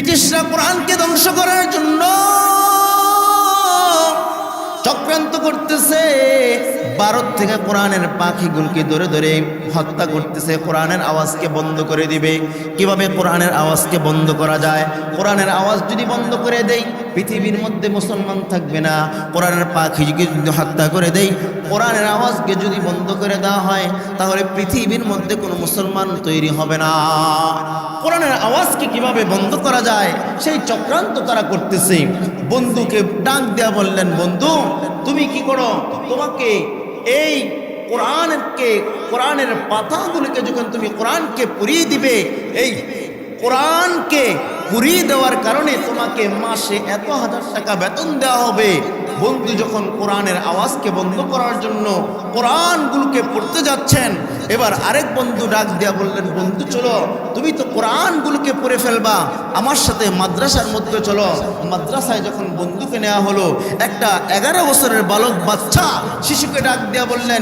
ব্রিটিশরা কোরআনকে ধ্বংস করার জন্য চক্রান্ত করতেছে। ভারত থেকে কোরআনের পাখিগুলোকে ধরে ধরে হত্যা করতেছে, কোরআনের আওয়াজকে বন্ধ করে দিবে। কিভাবে কোরআনের আওয়াজকে বন্ধ করা যায়? কোরআনের আওয়াজ যদি বন্ধ করে দেই, পৃথিবীর মধ্যে মুসলমান থাকবে না। কোরআনের পাখিকে যদি হত্যা করে দেই, কোরআনের আওয়াজকে যদি বন্ধ করে দেওয়া হয়, তাহলে পৃথিবীর মধ্যে কোনো মুসলমান তৈরি হবে না। কোরআনের আওয়াজকে কিভাবে বন্ধ করা যায় সেই চক্রান্ত তারা করতেছে। বন্ধুকে ডাক দেয়া বললেন, বন্ধু তুমি কি করো? তোমাকে এই কোরআনের পাতাগুলিকে যখন তুমি কোরআনকে পুড়িয়ে দিবে, এই কোরআনকে পুড়িয়ে দেওয়ার কারণে তোমাকে মাসে এত হাজার টাকা বেতন দেওয়া হবে। বন্ধু যখন কোরআনের আওয়াজকে বন্ধ করার জন্য কোরআনগুলোকে পড়তে যাচ্ছেন, এবার আরেক বন্ধু ডাক দিয়া বললেন, বন্ধু চলো, তুমি তো কোরআনগুলোকে পড়ে ফেলবা, আমার সাথে মাদ্রাসার মধ্যে চলো। মাদ্রাসায় যখন বন্ধুকে নেওয়া হলো, একটা 11 বছরের বালক বাচ্চা শিশুকে ডাক দিয়া বললেন,